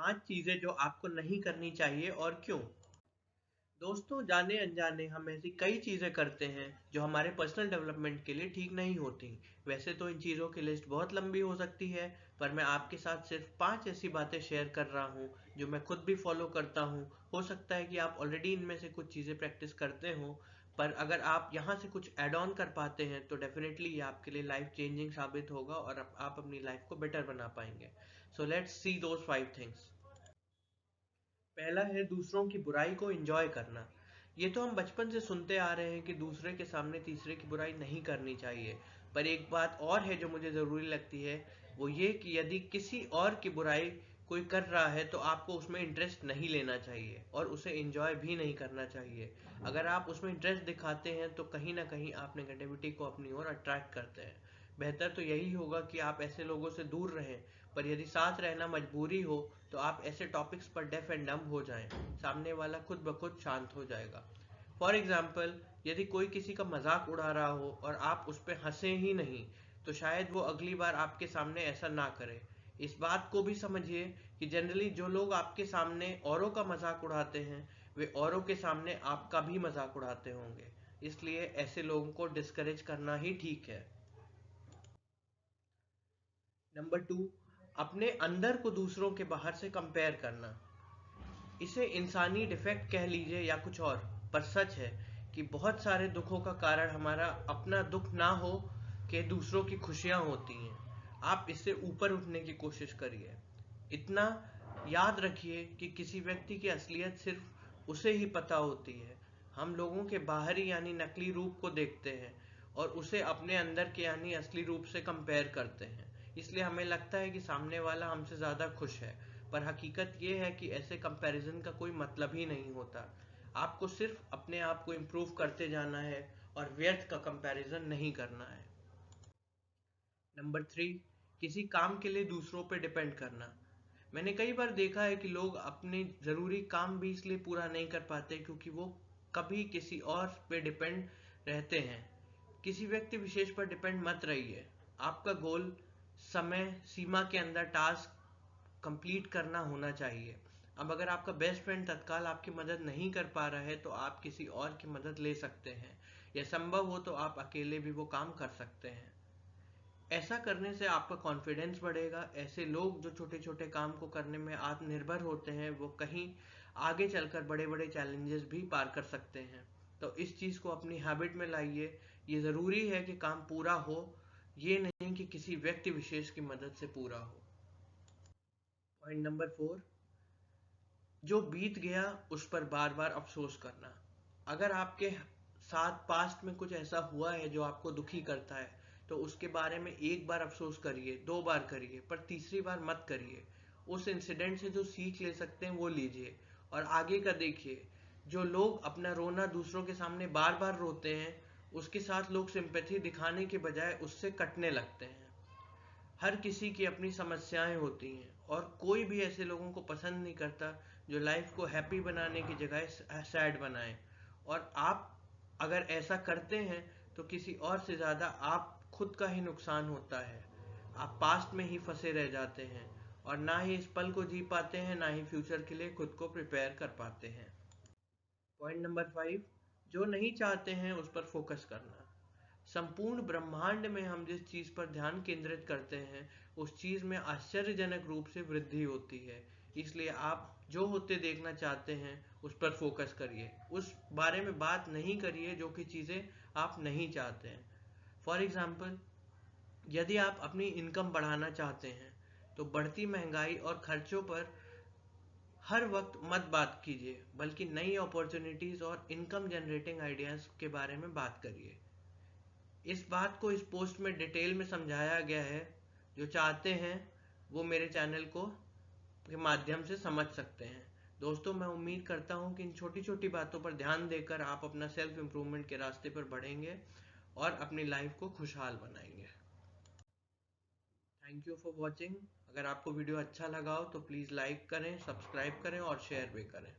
5 चीजें जो आपको नहीं करनी चाहिए और क्यों। दोस्तों, जाने अनजाने हम ऐसी कई चीजें करते हैं जो हमारे पर्सनल डेवलपमेंट के लिए ठीक नहीं होती। वैसे तो इन चीजों की लिस्ट बहुत लंबी हो सकती है, पर मैं आपके साथ सिर्फ 5 ऐसी बातें शेयर कर रहा हूँ जो मैं खुद भी फॉलो करता हूँ। हो सकता है कि आप ऑलरेडी इनमें से कुछ चीजें प्रैक्टिस करते हो, पर अगर आप यहाँ से कुछ ऐड ऑन कर पाते हैं तो डेफिनेटली ये आपके लिए लाइफ चेंजिंग साबित होगा और आप अपनी लाइफ को बेटर बना पाएंगे। So let's see those 5 things. पहला है दूसरों की बुराई को एंजॉय करना। ये तो हम बचपन से सुनते आ रहे हैं कि दूसरे के सामने तीसरे की बुराई नहीं करनी चाहिए, पर एक बात और है जो मुझे ज़रूरी लगती है, वो ये कि यदि किसी और की बुराई कोई कर रहा है तो आपको उसमें इंटरेस्ट नहीं लेना चाहिए और उसे एंजॉय भी नहीं करना चाहिए। अगर आप उसमें इंटरेस्ट दिखाते हैं तो कहीं ना कहीं आप नेगेटिविटी को अपनी ओर अट्रैक्ट करते हैं। बेहतर तो यही होगा कि आप ऐसे लोगों से दूर रहें, पर यदि साथ रहना मजबूरी हो तो आप ऐसे टॉपिक्स पर डेफ एंड डम्ब हो जाएं। सामने वाला खुद ब खुद शांत हो जाएगा। फॉर एग्जाम्पल, यदि कोई किसी का मजाक उड़ा रहा हो और आप उस पर हंसे ही नहीं, तो शायद वो अगली बार आपके सामने ऐसा ना करे। इस बात को भी समझिए कि जनरली जो लोग आपके सामने औरों का मजाक उड़ाते हैं, वे औरों के सामने आपका भी मजाक उड़ाते होंगे। इसलिए ऐसे लोगों को डिस्करेज करना ही ठीक है। नंबर 2, अपने अंदर को दूसरों के बाहर से कंपेयर करना। इसे इंसानी डिफेक्ट कह लीजिए या कुछ और, पर सच है कि बहुत सारे दुखों का कारण हमारा अपना दुख ना हो के दूसरों की खुशियां होती हैं। आप इससे ऊपर उठने की कोशिश करिए। इतना याद रखिए कि किसी व्यक्ति की असलियत सिर्फ उसे ही पता होती है। हम लोगों के बाहरी यानी नकली रूप को देखते हैं और उसे अपने अंदर के यानी असली रूप से कंपेयर करते हैं। इसलिए हमें लगता है कि सामने वाला हमसे ज़्यादा खुश है, पर हकीकत ये है कि ऐसे कंपैरिजन का कोई मतलब ही नहीं होता। आपको सिर्फ अपने आप को इम्प्रूव करते जाना है और व्यर्थ का कंपैरिजन नहीं करना है। नंबर 3, किसी काम के लिए दूसरों पर डिपेंड करना। मैंने कई बार देखा है कि लोग अपने ज़रूरी काम भी इसलिए पूरा नहीं कर पाते क्योंकि वो कभी किसी और पे डिपेंड रहते हैं। किसी व्यक्ति विशेष पर डिपेंड मत रहिए। आपका गोल समय सीमा के अंदर टास्क कंप्लीट करना होना चाहिए। अब अगर आपका बेस्ट फ्रेंड तत्काल आपकी मदद नहीं कर पा रहा है तो आप किसी और की मदद ले सकते हैं, या संभव हो तो आप अकेले भी वो काम कर सकते हैं। ऐसा करने से आपका कॉन्फिडेंस बढ़ेगा। ऐसे लोग जो छोटे छोटे काम को करने में आत्मनिर्भर होते हैं वो कहीं आगे चलकर बड़े बड़े चैलेंजेस भी पार कर सकते हैं। तो इस चीज़ को अपनी हैबिट में लाइए। ये ज़रूरी है कि काम पूरा हो, ये नहीं कि किसी व्यक्ति विशेष की मदद से पूरा हो। पॉइंट नंबर 4, जो बीत गया उस पर बार बार अफसोस करना। अगर आपके साथ पास्ट में कुछ ऐसा हुआ है जो आपको दुखी करता है तो उसके बारे में एक बार अफसोस करिए, 2 बार करिए, पर तीसरी बार मत करिए। उस इंसिडेंट से जो सीख ले सकते हैं वो लीजिए और आगे का देखिए। जो लोग अपना रोना दूसरों के सामने बार बार रोते हैं, उसके साथ लोग सिंपैथी दिखाने के बजाय उससे कटने लगते हैं। हर किसी की अपनी समस्याएं होती हैं और कोई भी ऐसे लोगों को पसंद नहीं करता जो लाइफ को हैप्पी बनाने की जगह सैड बनाए। और आप अगर ऐसा करते हैं तो किसी और से ज़्यादा आप खुद का ही नुकसान होता है। आप पास्ट में ही फंसे रह जाते हैं और ना ही इस पल को जी पाते हैं, ना ही फ्यूचर के लिए खुद को प्रिपेयर कर पाते हैं। पॉइंट नंबर 5, जो नहीं चाहते हैं उस पर फोकस करना। संपूर्ण ब्रह्मांड में हम जिस चीज पर ध्यान केंद्रित करते हैं उस चीज में आश्चर्यजनक रूप से वृद्धि होती है। इसलिए आप जो होते देखना चाहते हैं उस पर फोकस करिए। उस बारे में बात नहीं करिए जो कि चीजें आप नहीं चाहते हैं। फॉर एग्जाम्पल, यदि आप अपनी इनकम बढ़ाना चाहते हैं तो बढ़ती महंगाई और खर्चों पर हर वक्त मत बात कीजिए, बल्कि नई अपॉर्चुनिटीज और इनकम जनरेटिंग आइडियाज के बारे में बात करिए। इस बात को इस पोस्ट में डिटेल में समझाया गया है। जो चाहते हैं वो मेरे चैनल को के माध्यम से समझ सकते हैं। दोस्तों, मैं उम्मीद करता हूँ कि इन छोटी छोटी बातों पर ध्यान देकर आप अपना सेल्फ इम्प्रूवमेंट के रास्ते पर बढ़ेंगे और अपनी लाइफ को खुशहाल बनाएंगे। Thank you for watching. अगर आपको वीडियो अच्छा लगा हो तो प्लीज़ लाइक करें, सब्सक्राइब करें और शेयर भी करें।